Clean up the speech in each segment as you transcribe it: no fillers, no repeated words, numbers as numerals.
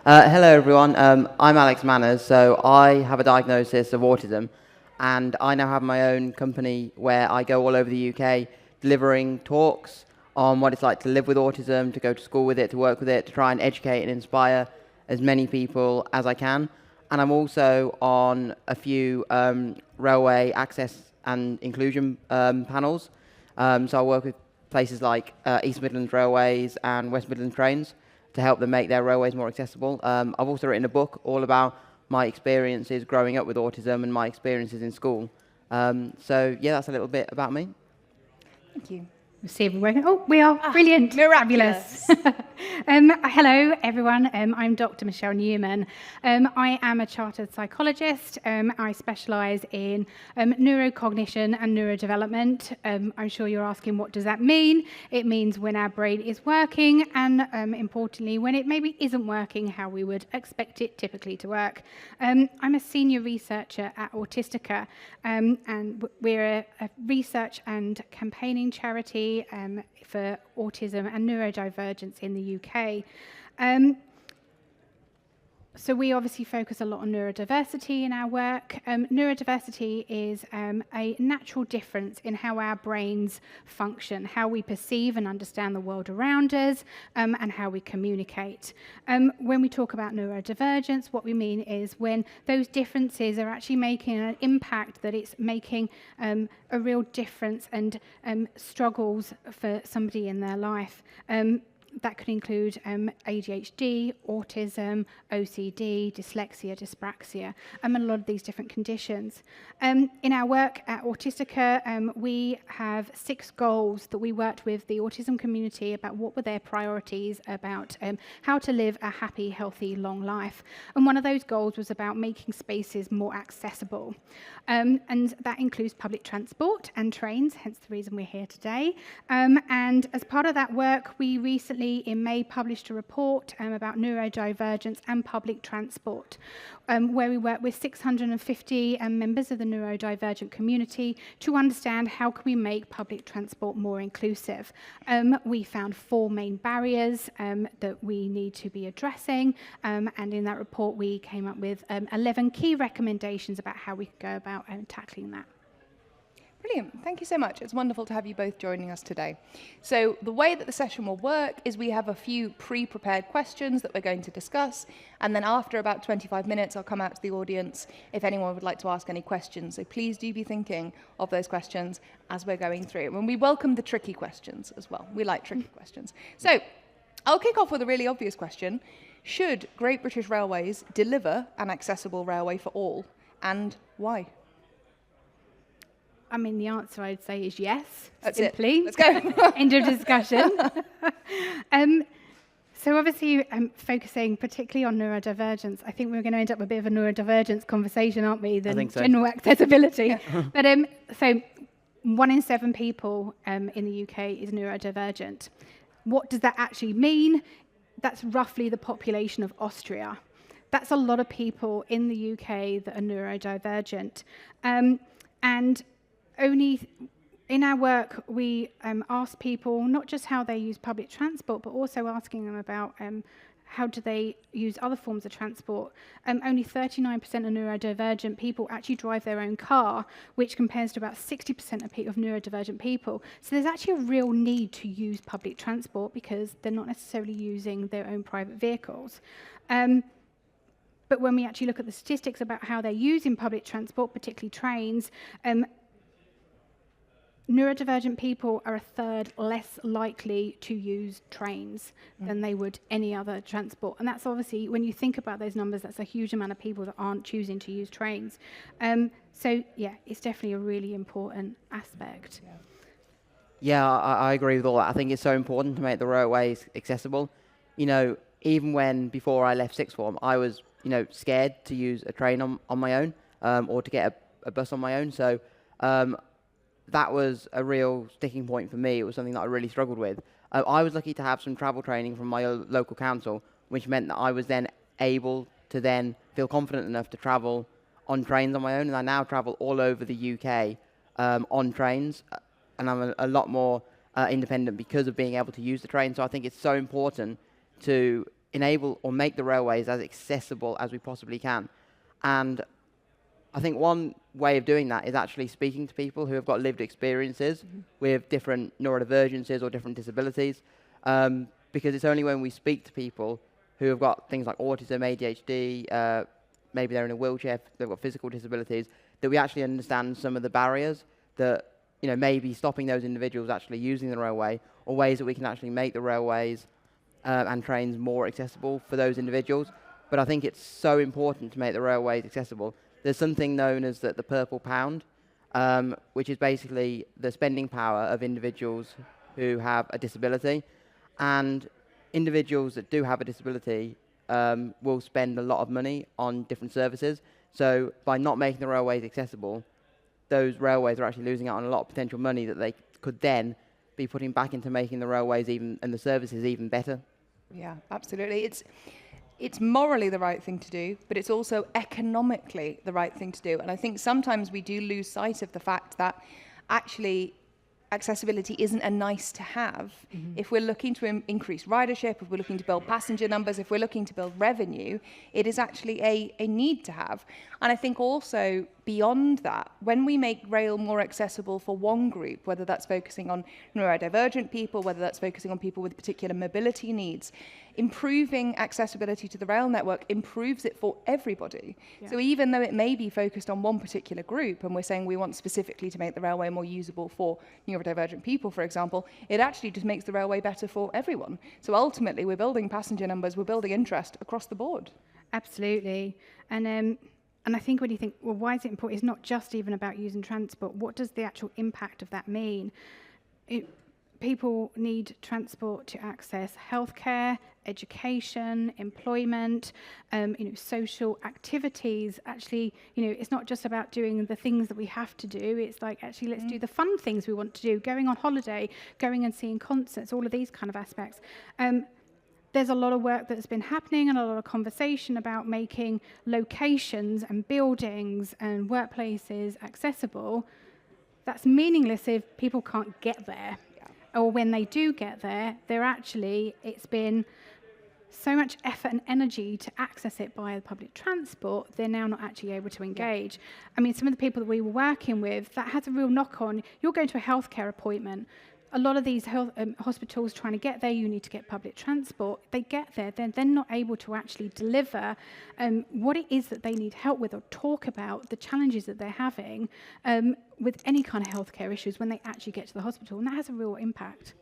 Hello everyone, I'm Alex Manners, so I have a diagnosis of autism, and I now have my own company where I go all over the UK delivering talks on what it's like to live with autism, to go to school with it, to work with it, to try and educate and inspire as many people as I can. And I'm also on a few railway access and inclusion panels, so I work with places like East Midlands Railways and West Midlands Trains to help them make their railways more accessible. I've also written a book all about my experiences growing up with autism and my experiences in school. So yeah, that's a little bit about me. Thank you. We'll see if we're working. Oh, we are. Brilliant. Miraculous. Fabulous. Hello, everyone. I'm Dr. Michelle Newman. I am a chartered psychologist. I specialise in neurocognition and neurodevelopment. I'm sure you're asking, what does that mean? It means when our brain is working and, importantly, when it maybe isn't working how we would expect it typically to work. I'm a senior researcher at Autistica, and we're a research and campaigning charity for autism and neurodivergence in the UK. So we obviously focus a lot on neurodiversity in our work. Neurodiversity is a natural difference in how our brains function, how we perceive and understand the world around us, and how we communicate. When we talk about neurodivergence, what we mean is when those differences are actually making an impact, that it's making a real difference and struggles for somebody in their life. That could include ADHD, autism, OCD, dyslexia, dyspraxia, and a lot of these different conditions. In our work at Autistica, we have 6 goals that we worked with the autism community about what were their priorities about how to live a happy, healthy, long life. And one of those goals was about making spaces more accessible. And that includes public transport and trains, hence the reason we're here today. And as part of that work, we recently in May published a report about neurodivergence and public transport, where we work with 650 members of the neurodivergent community to understand how can we make public transport more inclusive. We found 4 main barriers that we need to be addressing, and in that report we came up with 11 key recommendations about how we could go about tackling that. Brilliant. Thank you so much. It's wonderful to have you both joining us today. So the way that the session will work is we have a few pre-prepared questions that we're going to discuss, and then after about 25 minutes, I'll come out to the audience if anyone would like to ask any questions. So please do be thinking of those questions as we're going through. And we welcome the tricky questions as well. We like tricky questions. So I'll kick off with a really obvious question. Should Great British Railways deliver an accessible railway for all, and why? I mean, the answer I'd say is yes. That's simply. Let's go. End of discussion. So obviously, focusing particularly on neurodivergence, I think we're going to end up with a bit of a neurodivergence conversation, aren't we, than general accessibility. Yeah. But so 1 in 7 people in the UK is neurodivergent. What does that actually mean? That's roughly the population of Austria. That's a lot of people in the UK that are neurodivergent. And only in our work, we ask people not just how they use public transport, but also asking them about how do they use other forms of transport. Only 39% of neurodivergent people actually drive their own car, which compares to about 60% of neurodivergent people. So there's actually a real need to use public transport because they're not necessarily using their own private vehicles. But when we actually look at the statistics about how they're using public transport, particularly trains, neurodivergent people are a third less likely to use trains than they would any other transport. And that's obviously, when you think about those numbers, that's a huge amount of people that aren't choosing to use trains. So, yeah, it's definitely a really important aspect. Yeah, I agree with all that. I think it's so important to make the railways accessible. You know, even when, before I left sixth form, I was, scared to use a train on my own, or to get a bus on my own. So, that was a real sticking point for me. It was something that I really struggled with. I was lucky to have some travel training from my local council, which meant that I was then able to then feel confident enough to travel on trains on my own. And I now travel all over the UK on trains, and I'm a lot more independent because of being able to use the train. So I think it's so important to enable or make the railways as accessible as we possibly can. And I think one way of doing that is actually speaking to people who have got lived experiences with different neurodivergencies or different disabilities, because it's only when we speak to people who have got things like autism, ADHD, maybe they're in a wheelchair, they've got physical disabilities, that we actually understand some of the barriers that, you know, maybe stopping those individuals actually using the railway, or ways that we can actually make the railways and trains more accessible for those individuals. But I think it's so important to make the railways accessible. There's something known as the purple pound, which is basically the spending power of individuals who have a disability. And individuals that do have a disability will spend a lot of money on different services. So by not making the railways accessible, those railways are actually losing out on a lot of potential money that they could then be putting back into making the railways and the services even better. Yeah, absolutely. It's morally the right thing to do, but it's also economically the right thing to do. And I think sometimes we do lose sight of the fact that actually accessibility isn't a nice to have. If we're looking to increase ridership, if we're looking to build passenger numbers, if we're looking to build revenue, it is actually a need to have. And I think also beyond that, when we make rail more accessible for one group, whether that's focusing on neurodivergent people, whether that's focusing on people with particular mobility needs, improving accessibility to the rail network improves it for everybody. Yeah. So even though it may be focused on one particular group, and we're saying we want specifically to make the railway more usable for neurodivergent people, for example, it actually just makes the railway better for everyone. So ultimately, we're building passenger numbers, we're building interest across the board. Absolutely. And I think when you think, well, why is it important? It's not just even about using transport. What does the actual impact of that mean? People need transport to access healthcare, education, employment, social activities. Actually, it's not just about doing the things that we have to do. It's like, actually, let's do the fun things we want to do, going on holiday, going and seeing concerts, all of these kind of aspects. There's a lot of work that's been happening and a lot of conversation about making locations and buildings and workplaces accessible. That's meaningless if people can't get there. Or when they do get there, it's been so much effort and energy to access it by public transport, they're now not actually able to engage. I mean, some of the people that we were working with, that has a real knock on. You're going to a healthcare appointment. A lot of these hospitals trying to get there, you need to get public transport. They get there, they're not able to actually deliver what it is that they need help with, or talk about the challenges that they're having with any kind of healthcare issues when they actually get to the hospital, and that has a real impact.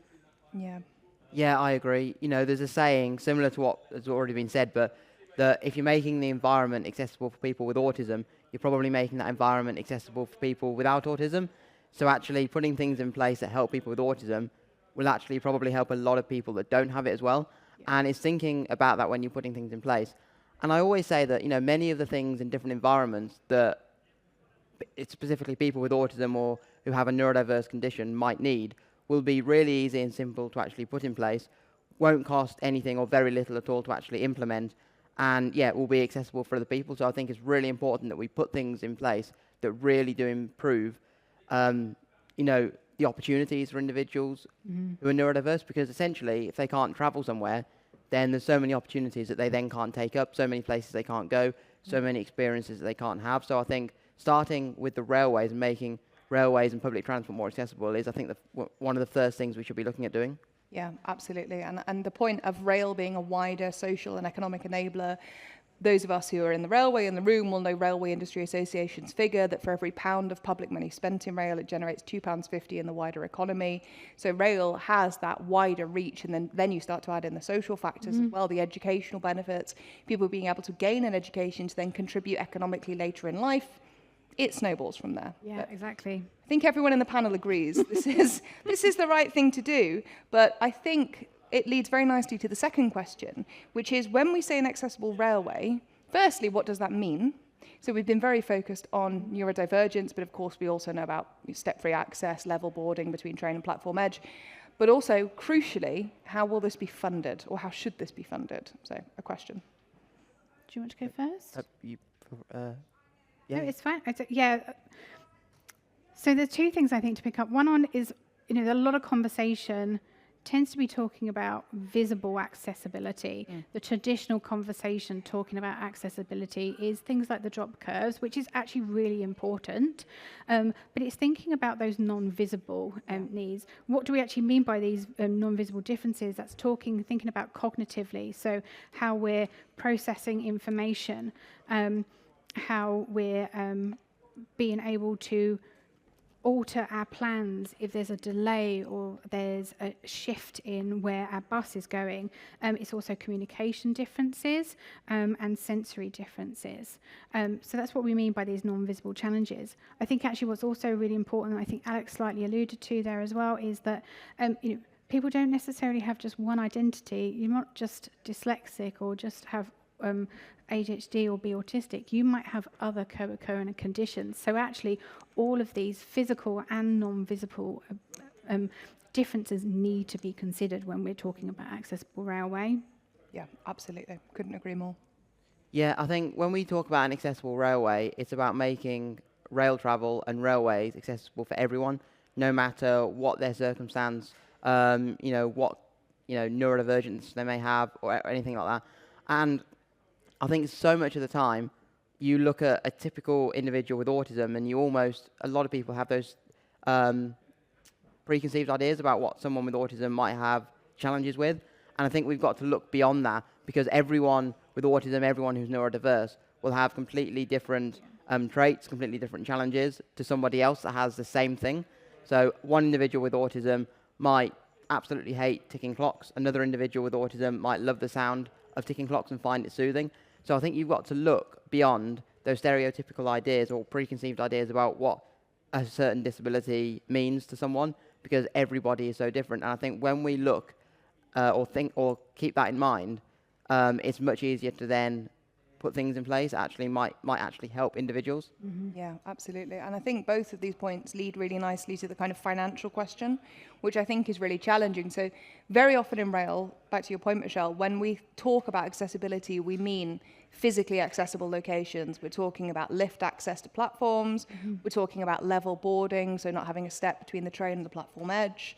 Yeah, I agree. There's a saying similar to what has already been said, but that if you're making the environment accessible for people with autism, you're probably making that environment accessible for people without autism. So actually putting things in place that help people with autism will actually probably help a lot of people that don't have it as well. Yeah. And it's thinking about that when you're putting things in place. And I always say that, many of the things in different environments that it's specifically people with autism or who have a neurodiverse condition might need will be really easy and simple to actually put in place, won't cost anything or very little at all to actually implement, and will be accessible for other people. So I think it's really important that we put things in place that really do improve the opportunities for individuals who are neurodiverse, because essentially if they can't travel somewhere, then there's so many opportunities that they then can't take up, so many places they can't go, so many experiences that they can't have. So I think starting with the railways and making railways and public transport more accessible is, I think, one of the first things we should be looking at doing. Yeah, absolutely. And the point of rail being a wider social and economic enabler, those of us who are in the railway in the room will know Railway Industry Association's figure that for every £1 of public money spent in rail, it generates £2.50 in the wider economy. So rail has that wider reach, and then you start to add in the social factors as well, the educational benefits, people being able to gain an education to then contribute economically later in life. It snowballs from there. Yeah, but exactly. I think everyone in the panel agrees this is the right thing to do, but I think it leads very nicely to the second question, which is, when we say an accessible railway, firstly, what does that mean? So we've been very focused on neurodivergence, but of course we also know about step-free access, level boarding between train and platform edge. But also, crucially, how will this be funded, or how should this be funded? So, a question. Do you want to go first? Yeah. No, it's fine. So there's two things I think to pick up. One on is, there's a lot of conversation tends to be talking about visible accessibility. The traditional conversation talking about accessibility is things like the drop curves, which is actually really important, but it's thinking about those non-visible needs. What do we actually mean by these non-visible differences? That's thinking about cognitively, so how we're processing information, how we're being able to alter our plans if there's a delay or there's a shift in where our bus is going. It's also communication differences and sensory differences. So that's what we mean by these non-visible challenges. I think actually what's also really important, and I think Alex slightly alluded to there as well, is that people don't necessarily have just one identity. You're not just dyslexic or just have ADHD or be autistic. You might have other co-occurring conditions. So actually, all of these physical and non-visible differences need to be considered when we're talking about accessible railway. Yeah, absolutely. Couldn't agree more. Yeah, I think when we talk about an accessible railway, it's about making rail travel and railways accessible for everyone, no matter what their circumstance, what neurodivergence they may have or anything like that. And I think so much of the time, you look at a typical individual with autism and a lot of people have those preconceived ideas about what someone with autism might have challenges with. And I think we've got to look beyond that, because everyone with autism, everyone who's neurodiverse, will have completely different traits, completely different challenges to somebody else that has the same thing. So one individual with autism might absolutely hate ticking clocks. Another individual with autism might love the sound of ticking clocks and find it soothing. So I think you've got to look beyond those stereotypical ideas or preconceived ideas about what a certain disability means to someone, because everybody is so different. And I think when we look or keep that in mind, it's much easier to then put things in place that actually might actually help individuals. Mm-hmm. Yeah, absolutely. And I think both of these points lead really nicely to the kind of financial question, which I think is really challenging. So very often in rail, back to your point, Michelle, when we talk about accessibility, we mean physically accessible locations. We're talking about lift access to platforms. We're talking about level boarding, so not having a step between the train and the platform edge.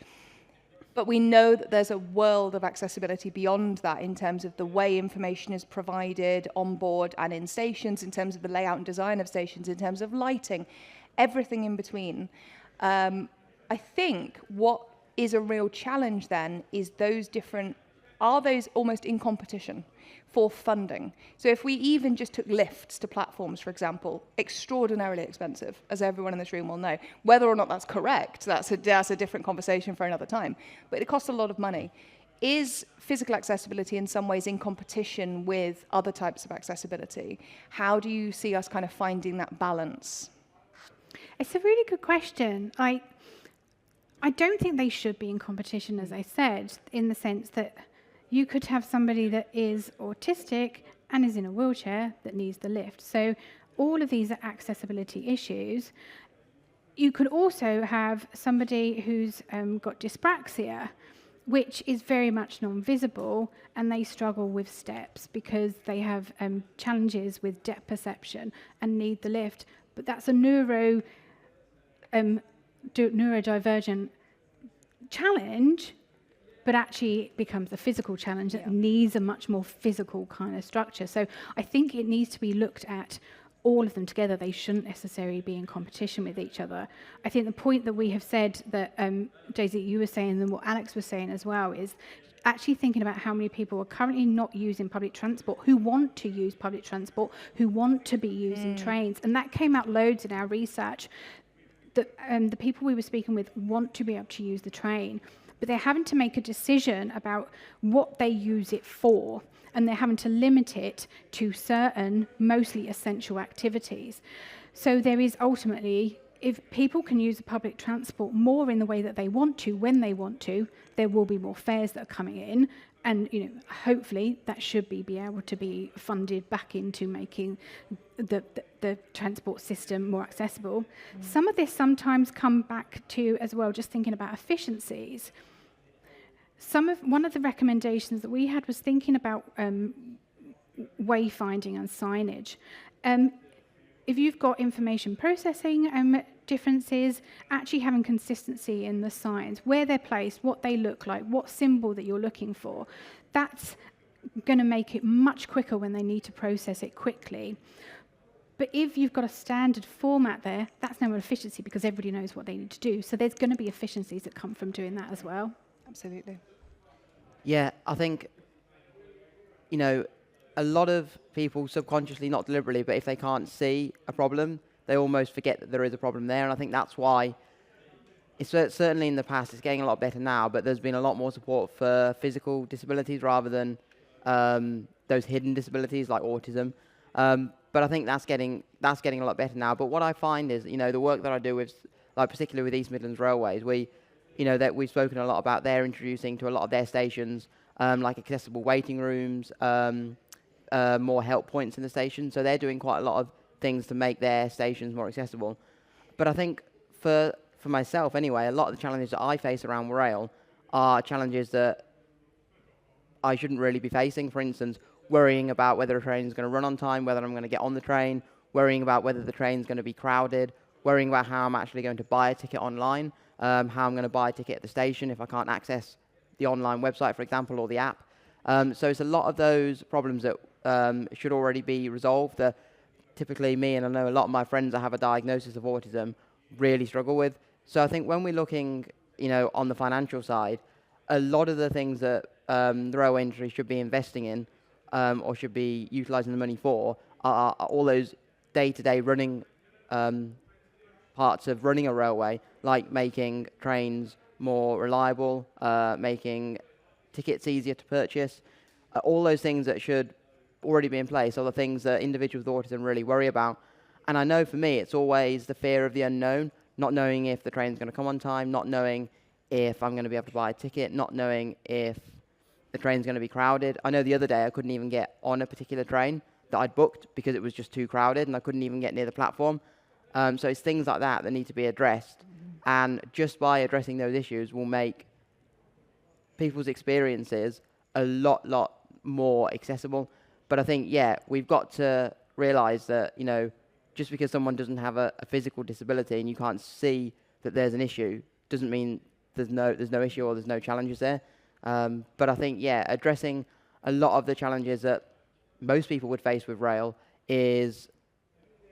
But we know that there's a world of accessibility beyond that in terms of the way information is provided on board and in stations, in terms of the layout and design of stations, in terms of lighting, everything in between. I think what is a real challenge then is are those almost in competition for funding? So if we even just took lifts to platforms, for example, extraordinarily expensive, as everyone in this room will know. Whether or not that's correct, that's a different conversation for another time. But it costs a lot of money. Is physical accessibility in some ways in competition with other types of accessibility? How do you see us kind of finding that balance? It's a really good question. I don't think they should be in competition, as I said, in the sense that you could have somebody that is autistic and is in a wheelchair that needs the lift. So all of these are accessibility issues. You could also have somebody who's got dyspraxia, which is very much non-visible, and they struggle with steps because they have challenges with depth perception and need the lift. But that's a neurodivergent challenge, but actually it becomes a physical challenge that needs a much more physical kind of structure. So I think it needs to be looked at all of them together. They shouldn't necessarily be in competition with each other. I think the point that we have said that, Daisy, you were saying, and what Alex was saying as well, is actually thinking about how many people are currently not using public transport, who want to use public transport, who want to be using trains. And that came out loads in our research. The people we were speaking with want to be able to use the train, but they're having to make a decision about what they use it for, and they're having to limit it to certain, mostly essential activities. So there is ultimately, if people can use the public transport more in the way that they want to, when they want to, there will be more fares that are coming in, and hopefully that should be able to be funded back into making the transport system more accessible. Some of this sometimes come back to, as well, just thinking about efficiencies. One of the recommendations that we had was thinking about wayfinding and signage. If you've got information processing difference is actually having consistency in the signs, where they're placed, what they look like, what symbol that you're looking for. That's going to make it much quicker when they need to process it quickly. But if you've got a standard format there, that's now an efficiency because everybody knows what they need to do. So there's going to be efficiencies that come from doing that as well. Absolutely. Yeah, I think, you know, a lot of people subconsciously, not deliberately, but if they can't see a problem, they almost forget that there is a problem there. And I think that's why, it's certainly in the past, it's getting a lot better now, but there's been a lot more support for physical disabilities rather than those hidden disabilities like autism. But I think that's getting a lot better now. But what I find is, you know, the work that I do with, like particularly with East Midlands Railways, that we've spoken a lot about, they're introducing to a lot of their stations, like accessible waiting rooms, more help points in the station. So they're doing quite a lot of things to make their stations more accessible. But I think for myself anyway, a lot of the challenges that I face around rail are challenges that I shouldn't really be facing. For instance, worrying about whether a train is going to run on time, whether I'm going to get on the train, worrying about whether the train's going to be crowded, worrying about how I'm actually going to buy a ticket online, how I'm going to buy a ticket at the station if I can't access the online website, for example, or the app. So it's a lot of those problems that should already be resolved that typically me, and I know a lot of my friends that have a diagnosis of autism, really struggle with. So I think when we're looking, you know, on the financial side, a lot of the things that the railway industry should be investing in or should be utilising the money for are all those day-to-day running parts of running a railway, like making trains more reliable, making tickets easier to purchase, all those things that should already be in place are the things that individuals with autism really worry about. And I know for me, it's always the fear of the unknown, not knowing if the train's going to come on time, not knowing if I'm going to be able to buy a ticket, not knowing if the train's going to be crowded. I know the other day I couldn't even get on a particular train that I'd booked because it was just too crowded and I couldn't even get near the platform. So it's things like that that need to be addressed. And just by addressing those issues will make people's experiences a lot more accessible. But I think, yeah, we've got to realise that, you know, just because someone doesn't have a physical disability and you can't see that there's an issue doesn't mean there's no issue or there's no challenges there. But I think, yeah, addressing a lot of the challenges that most people would face with rail is,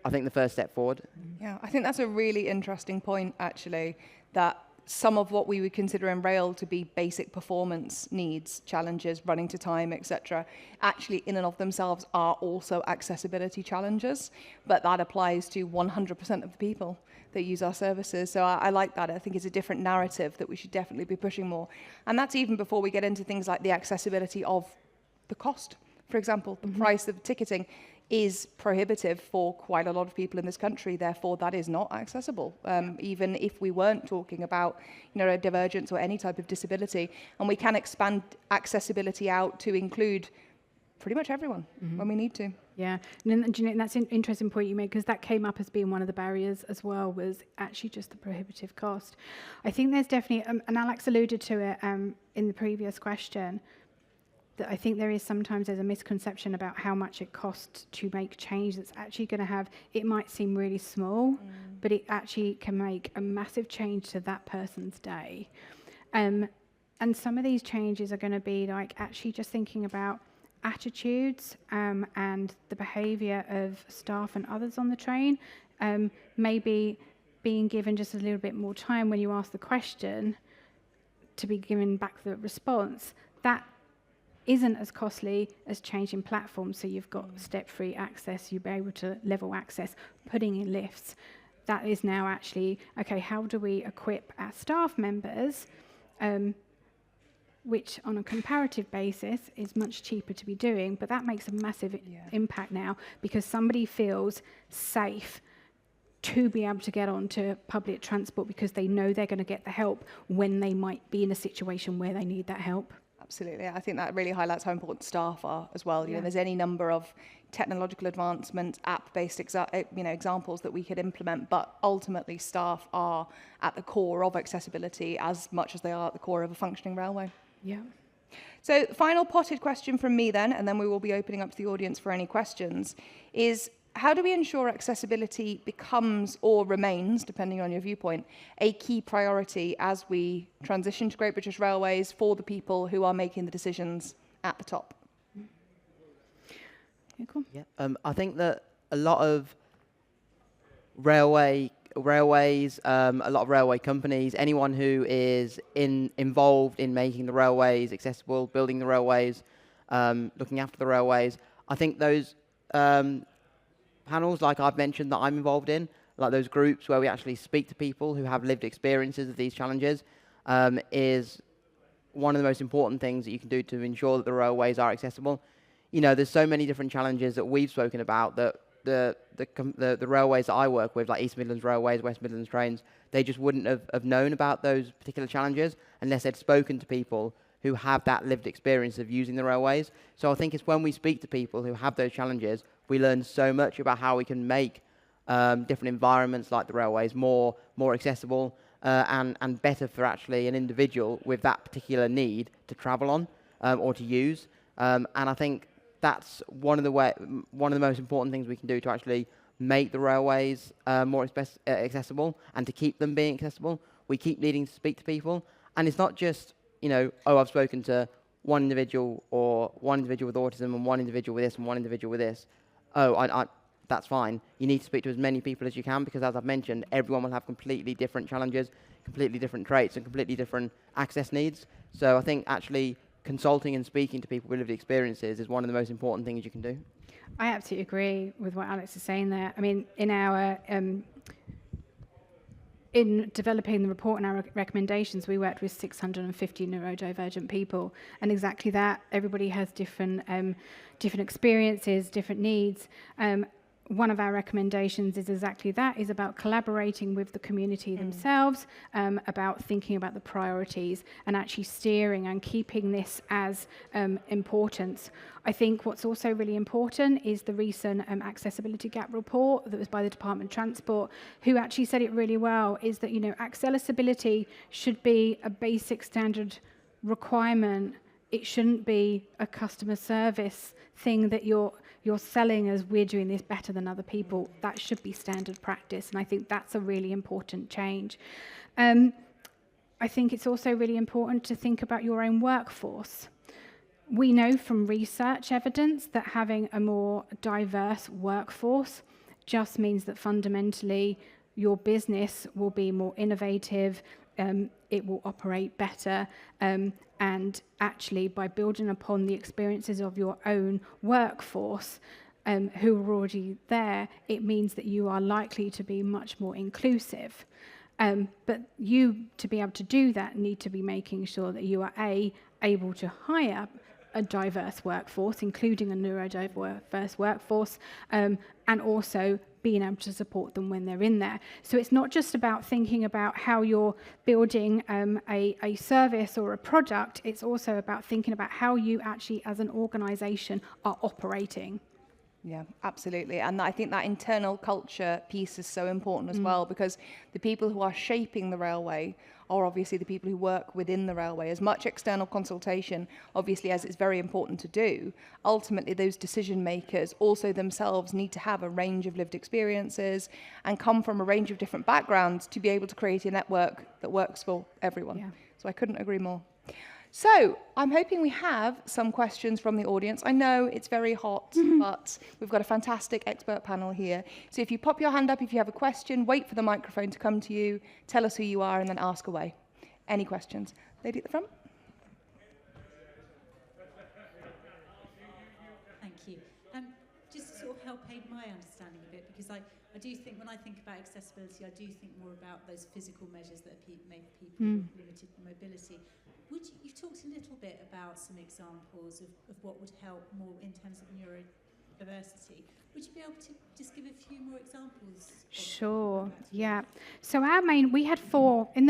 I think, the first step forward. Yeah, I think that's a really interesting point, actually, that some of what we would consider in rail to be basic performance needs, challenges, running to time, etc., actually in and of themselves are also accessibility challenges, but that applies to 100% of the people that use our services. So I like that. I think it's a different narrative that we should definitely be pushing more. And that's even before we get into things like the accessibility of the cost. For example, the price of ticketing is prohibitive for quite a lot of people in this country. Therefore, that is not accessible, even if we weren't talking about, you know, a divergence or any type of disability. And we can expand accessibility out to include pretty much everyone when we need to. Yeah, and that's an interesting point you made, because that came up as being one of the barriers as well, was actually just the prohibitive cost. I think there's definitely, and Alex alluded to it in the previous question, that I think there's a misconception about how much it costs to make change that's actually going to have, it might seem really small, but it actually can make a massive change to that person's day. And some of these changes are going to be like actually just thinking about attitudes and the behaviour of staff and others on the train, maybe being given just a little bit more time when you ask the question to be given back the response. That isn't as costly as changing platforms, so you've got step-free access, you'll be able to level access, putting in lifts. That is now actually, okay, how do we equip our staff members, which on a comparative basis is much cheaper to be doing, but that makes a massive impact now, because somebody feels safe to be able to get onto public transport because they know they're going to get the help when they might be in a situation where they need that help. Absolutely. I think that really highlights how important staff are as well. You know, there's any number of technological advancements, app-based examples that we could implement, but ultimately staff are at the core of accessibility as much as they are at the core of a functioning railway. Yeah. So final potted question from me then, and then we will be opening up to the audience for any questions, is how do we ensure accessibility becomes or remains, depending on your viewpoint, a key priority as we transition to Great British Railways for the people who are making the decisions at the top? Okay, cool. Yeah. I think that a lot of railways, a lot of railway companies, anyone who is involved in making the railways accessible, building the railways, looking after the railways, I think those panels, like I've mentioned, that I'm involved in, like those groups where we actually speak to people who have lived experiences of these challenges, is one of the most important things that you can do to ensure that the railways are accessible. You know, there's so many different challenges that we've spoken about that the railways that I work with, like East Midlands Railways, West Midlands Trains, they just wouldn't have known about those particular challenges unless they'd spoken to people who have that lived experience of using the railways. So I think it's when we speak to people who have those challenges, we learn so much about how we can make different environments like the railways more accessible and better for actually an individual with that particular need to travel on or to use. And I think that's one of the most important things we can do to actually make the railways more accessible and to keep them being accessible. We keep needing to speak to people, and it's not just, you know, oh, I've spoken to one individual or one individual with autism and one individual with this and one individual with this. Oh, that's fine. You need to speak to as many people as you can because, as I've mentioned, everyone will have completely different challenges, completely different traits, and completely different access needs. So I think actually consulting and speaking to people with lived experiences is one of the most important things you can do. I absolutely agree with what Alex is saying there. I mean, in our in developing the report and our recommendations, we worked with 650 neurodivergent people, and exactly that. Everybody has different experiences, different needs. One of our recommendations is exactly that, is about collaborating with the community themselves, about thinking about the priorities and actually steering and keeping this as importance. I think what's also really important is the recent accessibility gap report that was by the Department of Transport, who actually said it really well, is that, you know, accessibility should be a basic standard requirement. It shouldn't be a customer service thing that you're selling as we're doing this better than other people. That should be standard practice, and I think that's a really important change. I think it's also really important to think about your own workforce. We know from research evidence that having a more diverse workforce just means that fundamentally your business will be more innovative, it will operate better, and actually by building upon the experiences of your own workforce who are already there, it means that you are likely to be much more inclusive. But you, to be able to do that, need to be making sure that you are able to hire a diverse workforce, including a neurodiverse workforce, and also being able to support them when they're in there. So it's not just about thinking about how you're building a service or a product, it's also about thinking about how you actually as an organisation are operating. Yeah, absolutely. And I think that internal culture piece is so important as well, because the people who are shaping the railway are obviously the people who work within the railway. As much external consultation, obviously, as it's very important to do, ultimately those decision makers also themselves need to have a range of lived experiences and come from a range of different backgrounds to be able to create a network that works for everyone. Yeah. So I couldn't agree more. So I'm hoping we have some questions from the audience. I know it's very hot, but we've got a fantastic expert panel here. So if you pop your hand up, if you have a question, wait for the microphone to come to you, tell us who you are, and then ask away. Any questions? Lady at the front. Thank you. Just to sort of help aid my understanding a bit, because I do think when I think about accessibility, I do think more about those physical measures that make people with limited mobility. You've talked a little bit about some examples of what would help more in terms of neurodiversity. Would you be able to just give a few more examples? Sure, yeah. So we had 4 in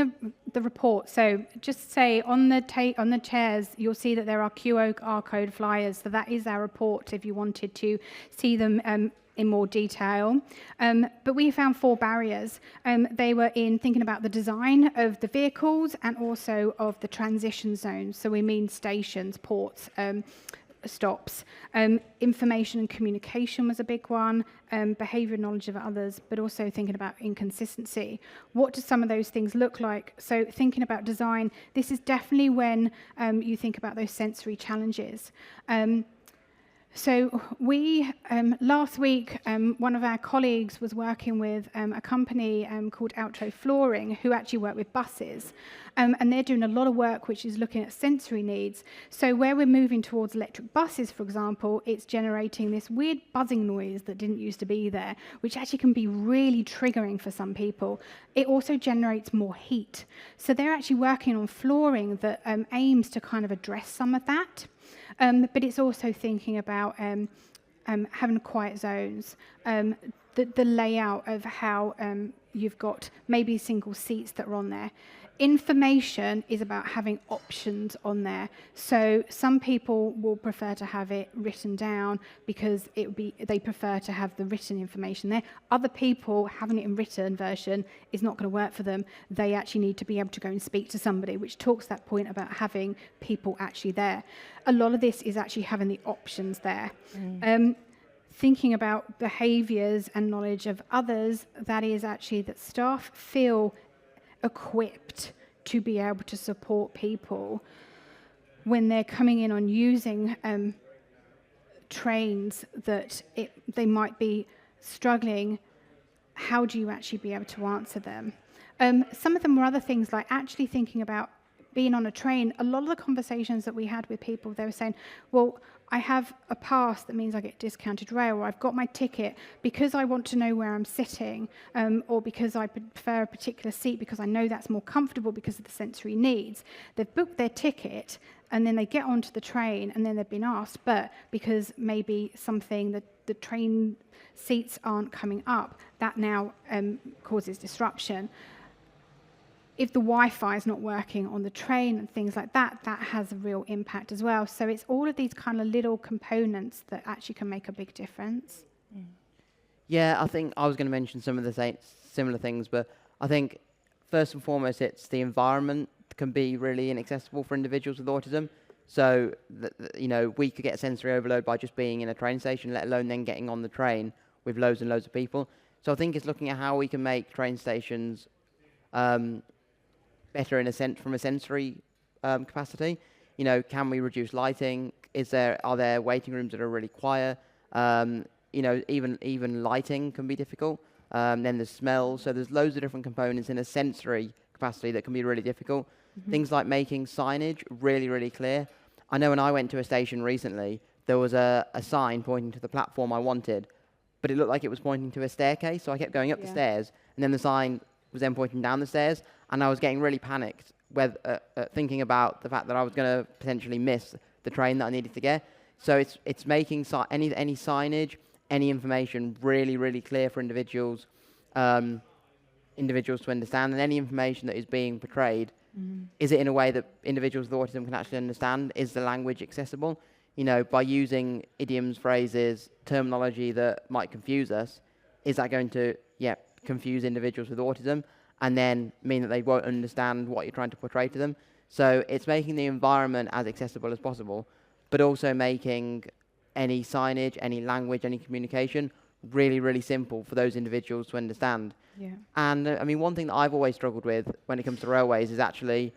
the report. So just say on the chairs, you'll see that there are QR code flyers. So that is our report if you wanted to see them in more detail. But we found 4 barriers. They were in thinking about the design of the vehicles and also of the transition zones. So we mean stations, ports, stops. Information and communication was a big one, behaviour and knowledge of others, but also thinking about inconsistency. What do some of those things look like? So thinking about design, this is definitely when you think about those sensory challenges. So we, last week, one of our colleagues was working with a company called Outro Flooring, who actually work with buses. And they're doing a lot of work which is looking at sensory needs. So where we're moving towards electric buses, for example, it's generating this weird buzzing noise that didn't used to be there, which actually can be really triggering for some people. It also generates more heat. So they're actually working on flooring that aims to kind of address some of that. But it's also thinking about having quiet zones, the layout of how you've got maybe single seats that are on there. Information is about having options on there. So some people will prefer to have it written down because they prefer to have the written information there. Other people, having it in written version is not going to work for them. They actually need to be able to go and speak to somebody, which talks that point about having people actually there. A lot of this is actually having the options there. Thinking about behaviours and knowledge of others, that is actually that staff feel equipped to be able to support people when they're coming in on using trains that they might be struggling. How do you actually be able to answer them? Some of them were other things like actually thinking about being on a train. A lot of the conversations that we had with people, they were saying, well, I have a pass that means I get discounted rail, or I've got my ticket because I want to know where I'm sitting, or because I prefer a particular seat because I know that's more comfortable because of the sensory needs. They've booked their ticket and then they get onto the train and then they've been asked, but because maybe something that the train seats aren't coming up, that now causes disruption. If the Wi-Fi is not working on the train and things like that, that has a real impact as well. So it's all of these kind of little components that actually can make a big difference. Yeah, I think I was going to mention some of the similar things, but I think first and foremost, it's the environment can be really inaccessible for individuals with autism. So, we could get sensory overload by just being in a train station, let alone then getting on the train with loads and loads of people. So I think it's looking at how we can make train stations better in a sense from a sensory capacity. Can we reduce lighting? Are there waiting rooms that are really quiet? Even lighting can be difficult. Then there's smells. So there's loads of different components in a sensory capacity that can be really difficult. Mm-hmm. Things like making signage really, really clear. I know when I went to a station recently, there was a sign pointing to the platform I wanted, but it looked like it was pointing to a staircase. So I kept going up the stairs, and then the sign was then pointing down the stairs, and I was getting really panicked thinking about the fact that I was going to potentially miss the train that I needed to get. So it's making any signage, any information really, really clear for individuals to understand, and any information that is being portrayed, is it in a way that individuals with autism can actually understand? Is the language accessible? By using idioms, phrases, terminology that might confuse us, is that going to confuse individuals with autism and then mean that they won't understand what you're trying to portray to them? So it's making the environment as accessible as possible, but also making any signage, any language, any communication really, really simple for those individuals to understand. Yeah. And one thing that I've always struggled with when it comes to railways is actually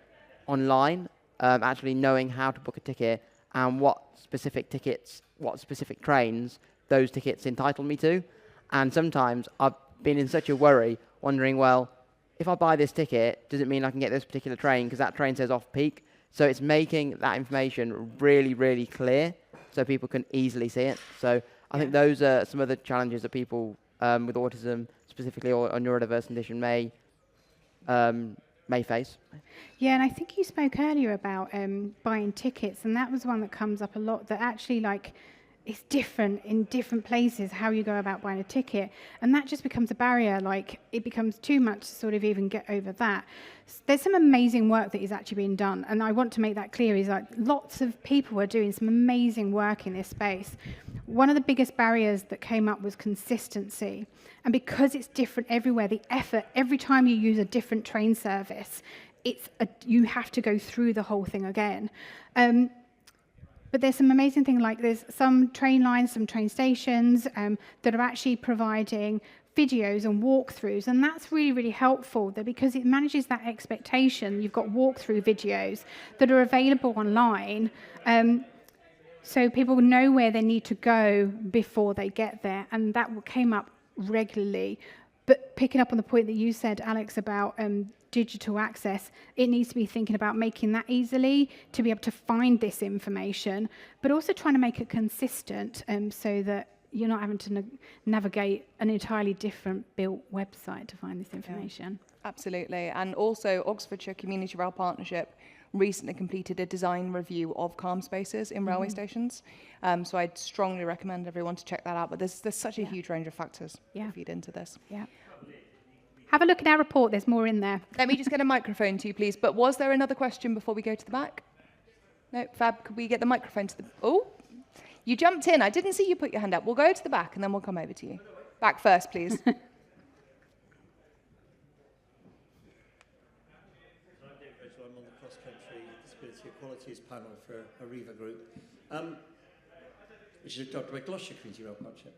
online, actually knowing how to book a ticket and what specific tickets, what specific trains those tickets entitle me to. And sometimes I've been in such a worry, wondering, well, if I buy this ticket, does it mean I can get this particular train because that train says off-peak? So it's making that information really, really clear so people can easily see it. So I think those are some of the challenges that people with autism specifically or a neurodiverse condition may face. Yeah, and I think you spoke earlier about buying tickets, and that was one that comes up a lot, that actually it's different in different places how you go about buying a ticket, and that just becomes a barrier. It becomes too much to sort of even get over that. There's some amazing work that is actually being done, and I want to make that clear, is lots of people are doing some amazing work in this space. One of the biggest barriers that came up was consistency, and because it's different everywhere, the effort every time you use a different train service, you have to go through the whole thing again. But there's some amazing things, like there's some train lines, some train stations that are actually providing videos and walkthroughs, and that's really, really helpful there because it manages that expectation. You've got walkthrough videos that are available online, so people know where they need to go before they get there, and that came up regularly. But picking up on the point that you said, Alex, about digital access, it needs to be thinking about making that easily to be able to find this information, but also trying to make it consistent so that you're not having to navigate an entirely different built website to find this information. Yeah, absolutely. And also Oxfordshire Community Rail Partnership recently completed a design review of calm spaces in railway stations. So I'd strongly recommend everyone to check that out. But there's such a huge range of factors that feed into this. Yeah. Have a look at our report. There's more in there. Let me just get a microphone to you, please. But was there another question before we go to the back? No, Fab, could we get the microphone to the... Oh, you jumped in. I didn't see you put your hand up. We'll go to the back and then we'll come over to you. Back first, please. I'm on the cross-country disability equalities panel for Arriva Group, which is adopted by Gloucester Community Rail Partnership.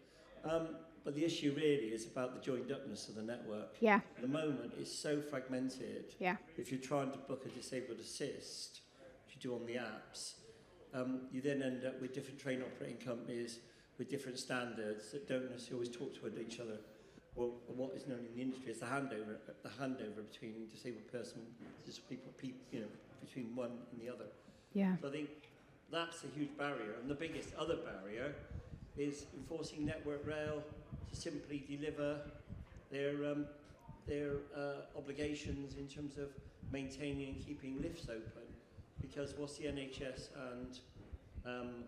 But the issue really is about the joined-upness of the network. Yeah. At the moment, it's so fragmented. Yeah. If you're trying to book a disabled assist, which you do on the apps, you then end up with different train operating companies with different standards that don't necessarily always talk to each other. Well, what is known in the industry as the handover between disabled person, people, you know, between one and the other. Yeah. So I think that's a huge barrier, and the biggest other barrier is enforcing Network Rail to simply deliver their obligations in terms of maintaining and keeping lifts open, because whilst the NHS and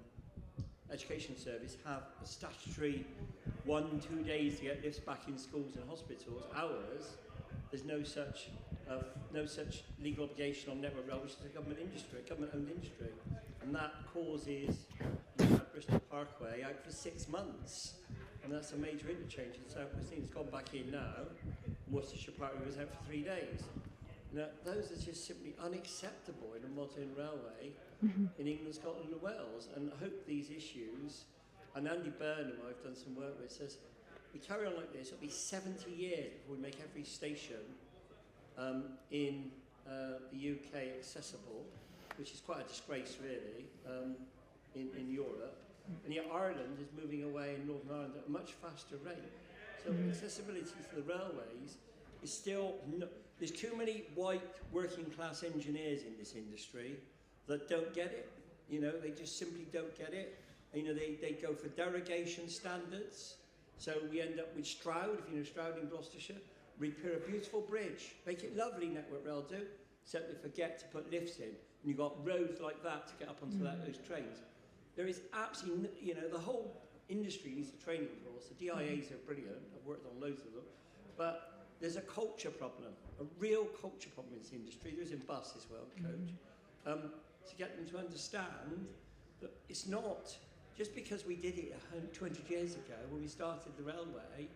Education Service have a statutory 1-2 days to get lifts back in schools and hospitals, ours, there's no such legal obligation on Network Rail, which is a government-owned industry, and that causes Bristol Parkway out for 6 months, and that's a major interchange in South West England. It's gone back in now. Worcestershire Parkway was out for 3 days. Now, those are just simply unacceptable in a modern railway in England, Scotland and Wales, and I hope these issues, and Andy Burnham I've done some work with, says we carry on like this, it'll be 70 years before we make every station in the UK accessible, which is quite a disgrace really in Europe, and yet Ireland is moving away in Northern Ireland at a much faster rate. So accessibility for the railways is still there's too many white working class engineers in this industry that don't get it. You know, they just simply don't get it. And, you know, they go for derogation standards. So we end up with Stroud, if you know Stroud in Gloucestershire, repair a beautiful bridge, make it lovely, Network Rail do, except they forget to put lifts in. And you've got roads like that to get up onto those trains. There is absolutely, you know, the whole industry needs a training course. The DIAs are brilliant. I've worked on loads of them. But there's a culture problem, a real culture problem in this industry. There is in bus as well, coach. To get them to understand that it's not, just because we did it 200 years ago when we started the railway,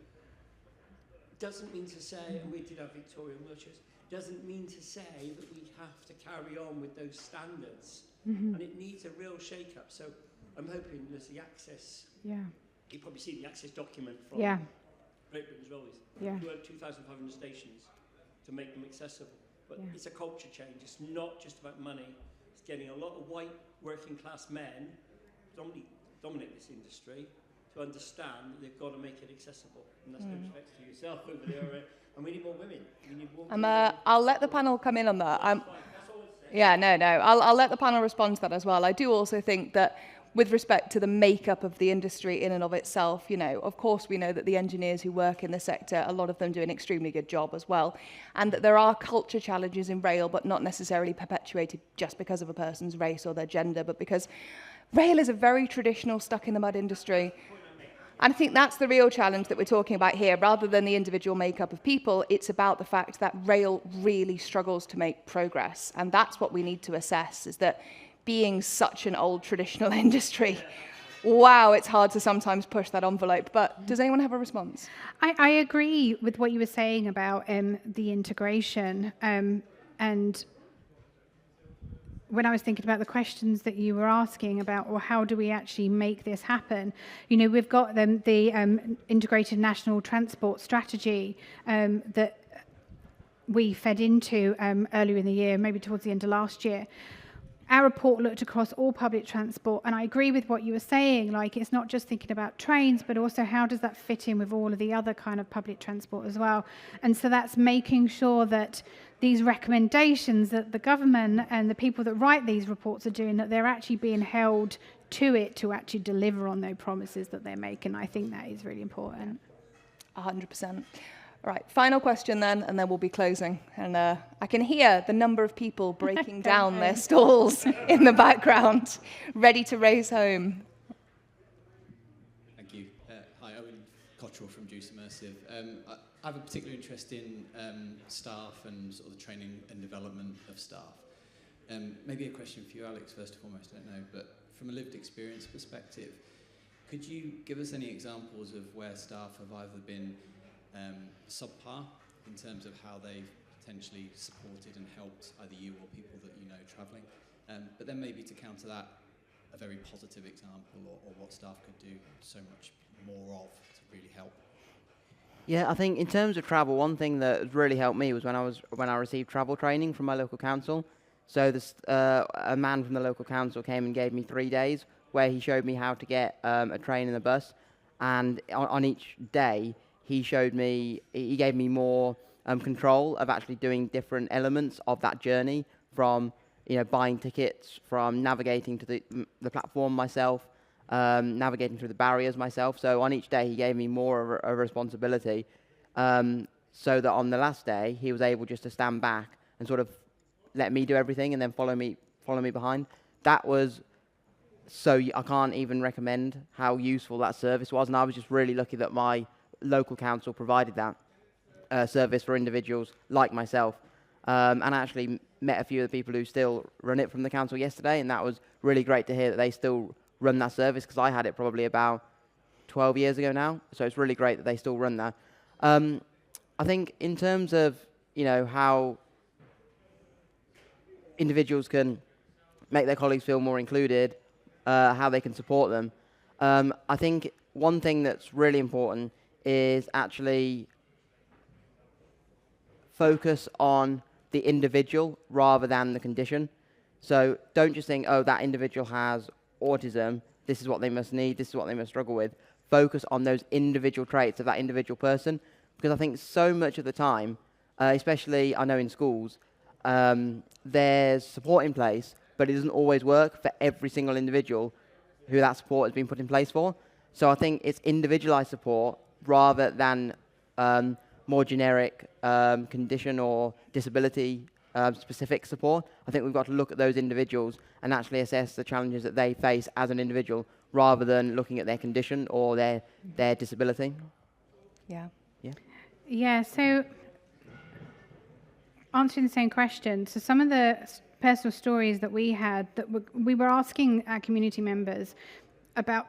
doesn't mean to say, and we did have Victorian wheelchairs, doesn't mean to say that we have to carry on with those standards. And it needs a real shake-up. So I'm hoping there's the access. Yeah. You've probably seen the access document from Great Britain's Railways. Yeah. You have 2,500 stations to make them accessible. But it's a culture change. It's not just about money. It's getting a lot of white working class men, dominate this industry, to understand that they've got to make it accessible. And that's no respect to yourself over there. And we need more women. We need more women. I'll let the panel come in on that. I'll let the panel respond to that as well. I do also think that with respect to the makeup of the industry in and of itself, you know, of course we know that the engineers who work in the sector, a lot of them do an extremely good job as well, and that there are culture challenges in rail, but not necessarily perpetuated just because of a person's race or their gender, but because rail is a very traditional stuck-in-the-mud industry. And I think that's the real challenge that we're talking about here. Rather than the individual makeup of people, it's about the fact that rail really struggles to make progress. And that's what we need to assess, is that being such an old traditional industry, wow, it's hard to sometimes push that envelope. But does anyone have a response? I agree with what you were saying about the integration. And when I was thinking about the questions that you were asking about, well, how do we actually make this happen? You know, we've got the Integrated National Transport Strategy that we fed into earlier in the year, maybe towards the end of last year. Our report looked across all public transport, and I agree with what you were saying, like it's not just thinking about trains, but also how does that fit in with all of the other kind of public transport as well. And so that's making sure that these recommendations that the government and the people that write these reports are doing, that they're actually being held to it to actually deliver on those promises that they're making. I think that is really important. 100%. All right, final question then, and then we'll be closing. And I can hear the number of people breaking down their stalls in the background, ready to race home. Thank you. Hi, Owen Cottrell from Juice Immersive. I have a particular interest in staff and sort of the training and development of staff. Maybe a question for you, Alex, first and foremost, I don't know, but from a lived experience perspective, could you give us any examples of where staff have either been subpar in terms of how they've potentially supported and helped either you or people that you know travelling, but then maybe to counter that, a very positive example or what staff could do so much more of to really help? Yeah, I think in terms of travel, one thing that really helped me was when I received travel training from my local council. So this a man from the local council came and gave me 3 days where he showed me how to get a train and a bus, and on each day he gave me more control of actually doing different elements of that journey, from buying tickets, from navigating to the platform myself, navigating through the barriers myself. So on each day he gave me more of a responsibility, so that on the last day he was able just to stand back and sort of let me do everything and then follow me behind. That was I can't even recommend how useful that service was, and I was just really lucky that my local council provided that service for individuals like myself. And I actually met a few of the people who still run it from the council yesterday, and that was really great to hear that they still run that service, because I had it probably about 12 years ago now. So it's really great that they still run that. I think in terms of how individuals can make their colleagues feel more included, how they can support them, I think one thing that's really important is actually focus on the individual rather than the condition. So don't just think, oh, that individual has autism, this is what they must need, this is what they must struggle with. Focus on those individual traits of that individual person, because I think so much of the time, especially I know in schools, there's support in place, but it doesn't always work for every single individual who that support has been put in place for. So I think it's individualized support rather than more generic condition or disability specific support. I think we've got to look at those individuals and actually assess the challenges that they face as an individual, rather than looking at their condition or their disability. Yeah, so answering the same question, so some of the personal stories that we had, that we were asking our community members about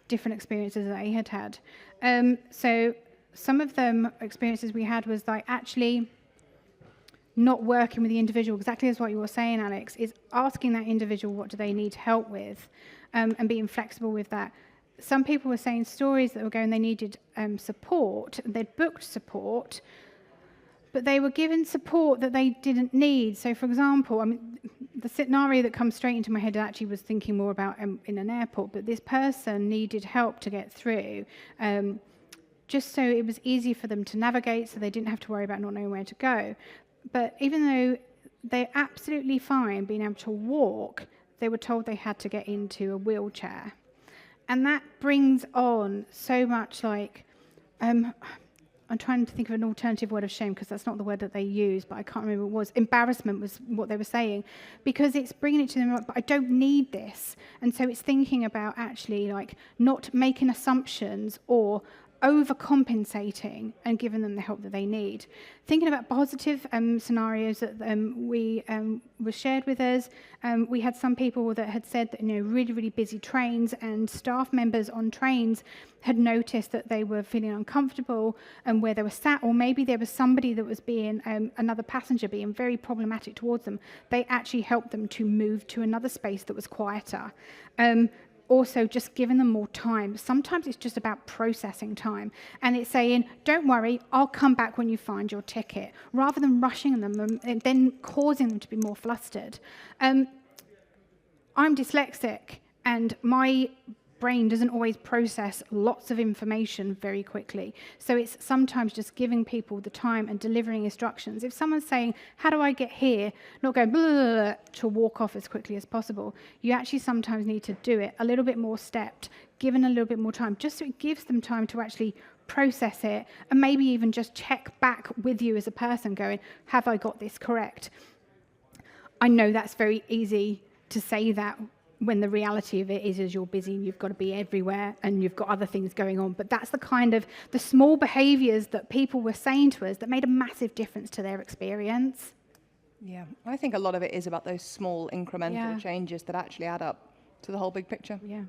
different experiences that they had. So some of them experiences we had was like actually not working with the individual, exactly as what you were saying, Alex, is asking that individual what do they need help with, and being flexible with that. Some people were saying stories that were going, they needed support, they'd booked support, but they were given support that they didn't need. So, for example, I mean, the scenario that comes straight into my head actually was thinking more about in an airport, but this person needed help to get through, just so it was easy for them to navigate, so they didn't have to worry about not knowing where to go. But even though they're absolutely fine being able to walk, they were told they had to get into a wheelchair. And that brings on so much like, I'm trying to think of an alternative word of shame, because that's not the word that they use, but I can't remember what it was. Embarrassment was what they were saying, because it's bringing it to them, but I don't need this. And so it's thinking about actually like not making assumptions or overcompensating and giving them the help that they need. Thinking about positive scenarios that were shared with us, we had some people that had said that, really, really busy trains, and staff members on trains had noticed that they were feeling uncomfortable and where they were sat, or maybe there was somebody that was being, another passenger being very problematic towards them. They actually helped them to move to another space that was quieter. Also, just giving them more time. Sometimes it's just about processing time. And it's saying, don't worry, I'll come back when you find your ticket, rather than rushing them and then causing them to be more flustered. I'm dyslexic, and my brain doesn't always process lots of information very quickly. So it's sometimes just giving people the time and delivering instructions. If someone's saying, how do I get here? Not going blah, blah, blah, to walk off as quickly as possible. You actually sometimes need to do it a little bit more stepped, given a little bit more time, just so it gives them time to actually process it, and maybe even just check back with you as a person going, have I got this correct? I know that's very easy to say that, when the reality of it is you're busy and you've got to be everywhere and you've got other things going on. But that's the kind of the small behaviours that people were saying to us that made a massive difference to their experience. Yeah, I think a lot of it is about those small incremental changes that actually add up to the whole big picture. Yeah.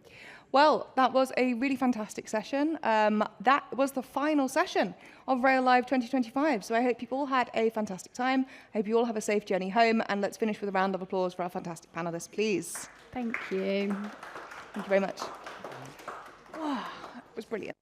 Well, that was a really fantastic session. That was the final session of Rail Live 2025. So I hope you all had a fantastic time. I hope you all have a safe journey home. And let's finish with a round of applause for our fantastic panelists, please. Thank you. Thank you very much. Oh, it was brilliant.